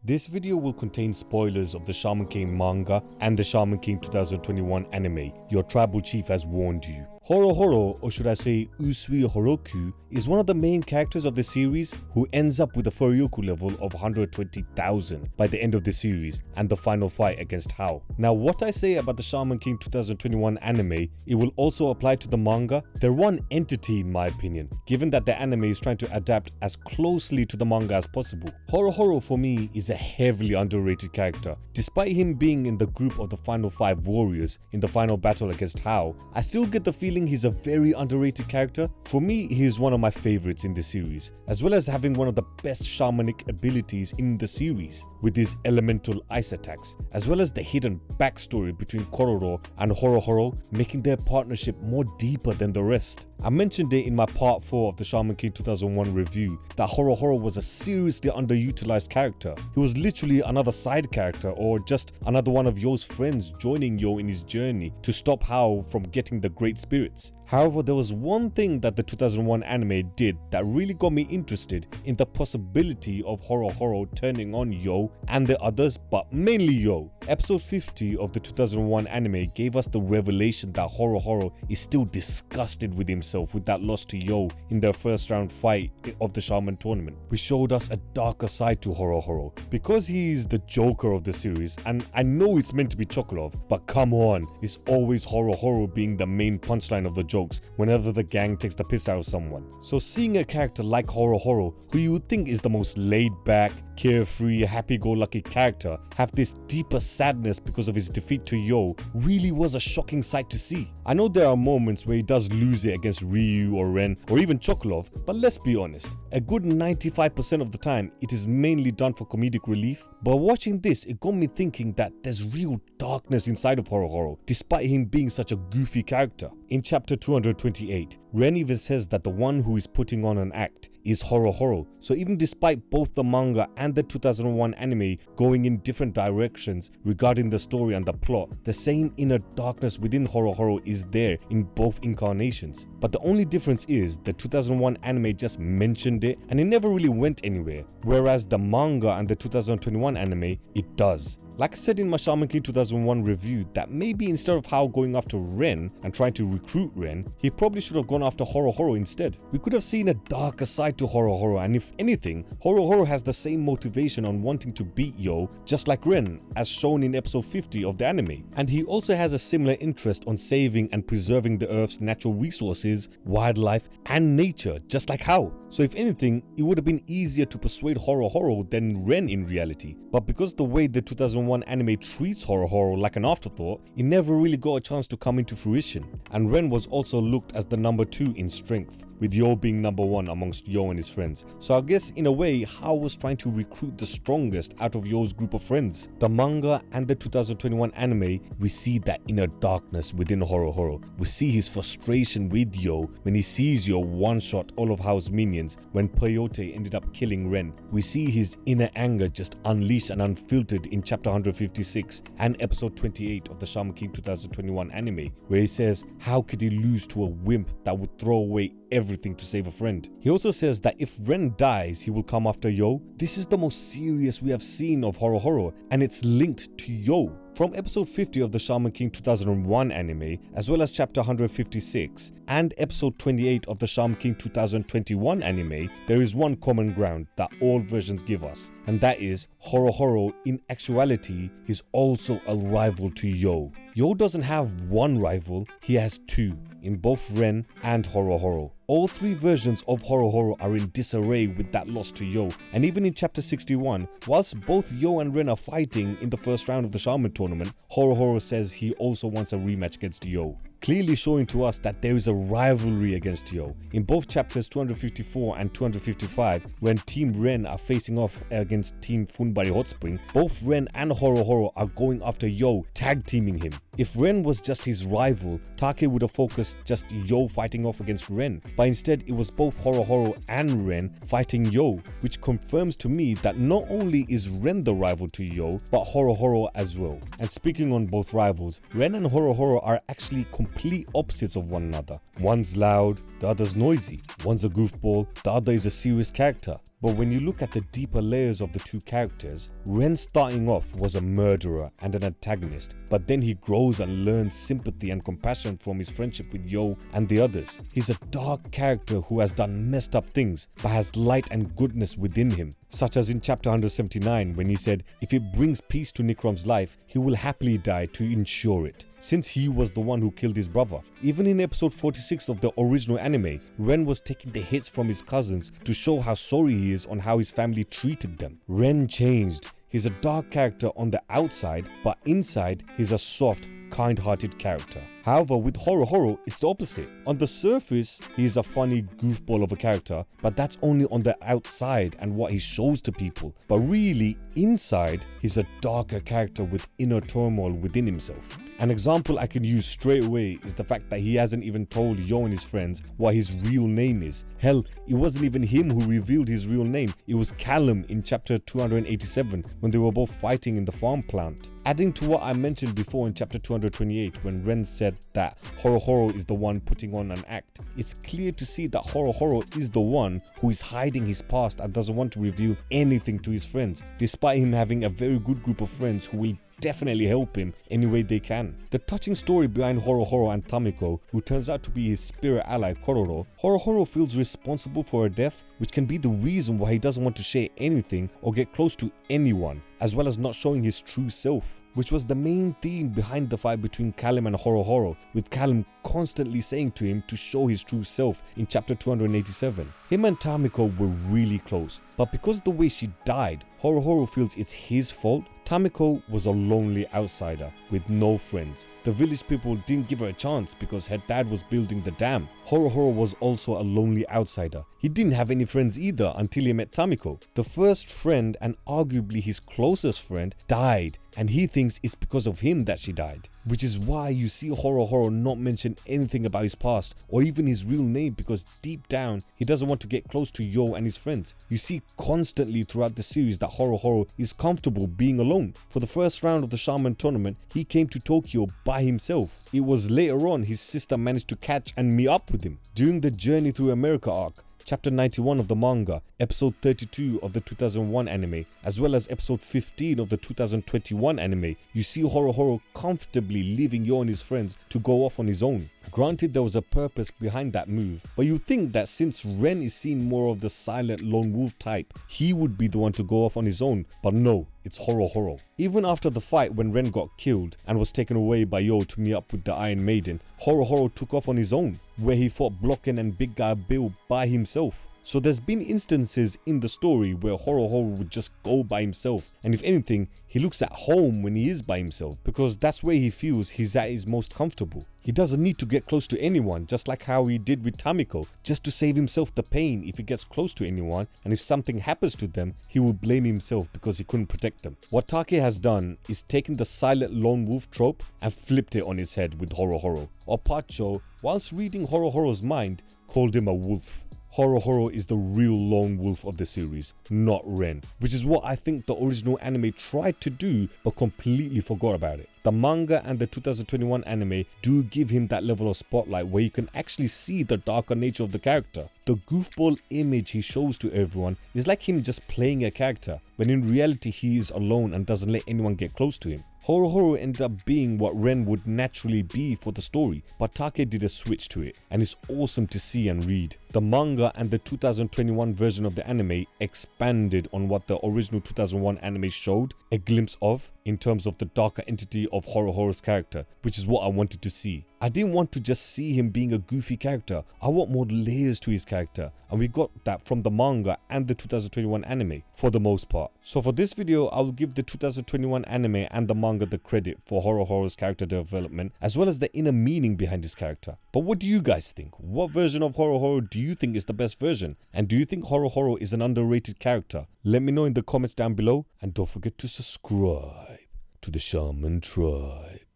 This video will contain spoilers of the Shaman King manga and the Shaman King 2021 anime. Your tribal chief has warned you. Horohoro, or should I say Usui Horokeu, is one of the main characters of the series who ends up with a Furyoku level of 120,000 by the end of the series and the final fight against Hao. Now what I say about the Shaman King 2021 anime, it will also apply to the manga. They're one entity in my opinion, given that the anime is trying to adapt as closely to the manga as possible. Horohoro for me is a heavily underrated character. Despite him being in the group of the final 5 warriors in the final battle against Hao, I still get the feeling he's a very underrated character. For me, he is one of my favorites in the series, as well as having one of the best shamanic abilities in the series with his elemental ice attacks, as well as the hidden backstory between Kororo and Horohoro, making their partnership more deeper than the rest. I mentioned it in my part 4 of the Shaman King 2001 review that Horohoro was a seriously underutilized character. He was literally another side character or just another one of Yo's friends joining Yo in his journey to stop Hao from getting the Great Spirits. However, there was one thing that the 2001 anime did that really got me interested in the possibility of Horohoro turning on Yo and the others, but mainly Yo. Episode 50 of the 2001 anime gave us the revelation that Horohoro is still disgusted with himself with that loss to Yo in their first round fight of the Shaman tournament. We showed us a darker side to Horohoro because he is the Joker of the series, and I know it's meant to be Chocolov, but come on, it's always Horohoro being the main punchline of the jokes whenever the gang takes the piss out of someone. So seeing a character like Horohoro, who you would think is the most laid back, carefree, happy-go-lucky character, have this deeper sadness because of his defeat to Yo really was a shocking sight to see. I know there are moments where he does lose it against Ryu or Ren or even Chocolov, but let's be honest, a good 95% of the time it is mainly done for comedic relief. But watching this, it got me thinking that there's real darkness inside of Horohoro, despite him being such a goofy character. In chapter 228, Ren even says that the one who is putting on an act is Horohoro. So even despite both the manga and the 2001 anime going in different directions regarding the story and the plot, the same inner darkness within Horohoro is there in both incarnations. But the only difference is the 2001 anime just mentioned it and it never really went anywhere, whereas the manga and the 2021 anime, it does. Like I said in my Shaman King 2001 review, that maybe instead of Hao going after Ren and trying to recruit Ren, he probably should have gone after Horohoro instead. We could have seen a darker side to Horohoro, and if anything, Horohoro has the same motivation on wanting to beat Yo just like Ren, as shown in episode 50 of the anime. And he also has a similar interest on saving and preserving the Earth's natural resources, wildlife and nature, just like Hao. So if anything, it would have been easier to persuade Horohoro than Ren in reality. But because the way the 2001 anime treats Horohoro like an afterthought, it never really got a chance to come into fruition. And Ren was also looked as the number 2 in strength, with Yo being number 1 amongst Yo and his friends. So I guess in a way, Hao was trying to recruit the strongest out of Yo's group of friends. The manga and the 2021 anime, we see that inner darkness within Horohoro. We see his frustration with Yo when he sees Yo one-shot all of Hao's minions when Peyote ended up killing Ren. We see his inner anger just unleashed and unfiltered in chapter 156 and episode 28 of the Shaman King 2021 anime, where he says, how could he lose to a wimp that would throw away everything to save a friend? He also says that if Ren dies, he will come after Yo. This is the most serious we have seen of Horohoro, and it's linked to Yo. From episode 50 of the Shaman King 2001 anime, as well as chapter 156 and episode 28 of the Shaman King 2021 anime, there is one common ground that all versions give us, and that is Horohoro in actuality is also a rival to Yo. Yo doesn't have one rival, he has 2, in both Ren and Horohoro. All 3 versions of Horohoro are in disarray with that loss to Yo, and even in chapter 61, whilst both Yo and Ren are fighting in the first round of the Shaman tournament, Horohoro says he also wants a rematch against Yo, clearly showing to us that there is a rivalry against Yo. In both chapters 254 and 255, when Team Ren are facing off against Team Funbari Hot Spring, both Ren and Horohoro are going after Yo, tag teaming him. If Ren was just his rival, Take would have focused just Yo fighting off against Ren, but instead it was both Horohoro and Ren fighting Yo, which confirms to me that not only is Ren the rival to Yo, but Horohoro as well. And speaking on both rivals, Ren and Horohoro are actually complete opposites of one another. One's loud, the other's noisy. One's a goofball, the other is a serious character. But when you look at the deeper layers of the two characters, Ren starting off was a murderer and an antagonist, but then he grows and learns sympathy and compassion from his friendship with Yo and the others. He's a dark character who has done messed up things, but has light and goodness within him, such as in chapter 179 when he said if it brings peace to Nichrom's life, he will happily die to ensure it, since he was the one who killed his brother. Even in episode 46 of the original anime, Ren was taking the hits from his cousins to show how sorry he is on how his family treated them. Ren changed. He's a dark character on the outside, but inside he's a soft, kind-hearted character. However, with Horohoro, it's the opposite. On the surface, he's a funny goofball of a character, but that's only on the outside and what he shows to people. But really, inside, he's a darker character with inner turmoil within himself. An example I can use straight away is the fact that he hasn't even told Yo and his friends what his real name is. Hell, it wasn't even him who revealed his real name. It was Callum in chapter 287 when they were both fighting in the farm plant. Adding to what I mentioned before in chapter 228 when Ren said that Horohoro is the one putting on an act, it's clear to see that Horohoro is the one who is hiding his past and doesn't want to reveal anything to his friends, despite him having a very good group of friends who will definitely help him any way they can. The touching story behind Horohoro and Tamiko, who turns out to be his spirit ally Kororo, Horohoro feels responsible for her death, which can be the reason why he doesn't want to share anything or get close to anyone, as well as not showing his true self, which was the main theme behind the fight between Callum and Horohoro, with Callum constantly saying to him to show his true self in chapter 287. Him and Tamiko were really close, but because of the way she died, Horohoro feels it's his fault. Tamiko was a lonely outsider with no friends. The village people didn't give her a chance because her dad was building the dam. Horohoro was also a lonely outsider. He didn't have any friends either until he met Tamiko. The first friend and arguably his closest friend died, and he thinks it's because of him that she died, which is why you see Horohoro not mention anything about his past or even his real name, because deep down he doesn't want to get close to Yo and his friends. You see constantly throughout the series that Horohoro is comfortable being alone. For the first round of the Shaman tournament, he came to Tokyo by himself. It was later on his sister managed to catch and meet up with him. During the Journey Through America arc, chapter 91 of the manga, episode 32 of the 2001 anime, as well as episode 15 of the 2021 anime, you see Horohoro comfortably leaving Yo and his friends to go off on his own. Granted, there was a purpose behind that move, but you think that since Ren is seen more of the silent lone wolf type, he would be the one to go off on his own, but no, it's Horohoro. Even after the fight when Ren got killed and was taken away by Yo to meet up with the Iron Maiden, Horohoro took off on his own, where he fought Blocken and Big Guy Bill by himself. So there's been instances in the story where Horohoro would just go by himself, and if anything, he looks at home when he is by himself, because that's where he feels he's at his most comfortable. He doesn't need to get close to anyone, just like how he did with Tamiko, just to save himself the pain if he gets close to anyone, and if something happens to them, he will blame himself because he couldn't protect them. What Take has done is taken the silent lone wolf trope and flipped it on his head with Horohoro. Opacho, whilst reading Horohoro's mind, called him a wolf. Horohoro is the real lone wolf of the series, not Ren, which is what I think the original anime tried to do but completely forgot about it. The manga and the 2021 anime do give him that level of spotlight where you can actually see the darker nature of the character. The goofball image he shows to everyone is like him just playing a character, when in reality he is alone and doesn't let anyone get close to him. Horohoro ended up being what Ren would naturally be for the story, but Take did a switch to it, and it's awesome to see and read. The manga and the 2021 version of the anime expanded on what the original 2001 anime showed a glimpse of in terms of the darker entity of Horohoro's character, which is what I wanted to see. I didn't want to just see him being a goofy character. I want more layers to his character, and we got that from the manga and the 2021 anime for the most part. So for this video, I will give the 2021 anime and the manga the credit for Horohoro's character development, as well as the inner meaning behind his character. But what do you guys think? What version of Horohoro do you think is the best version? And do you think Horohoro is an underrated character? Let me know in the comments down below, and don't forget to subscribe to the Shaman Tribe.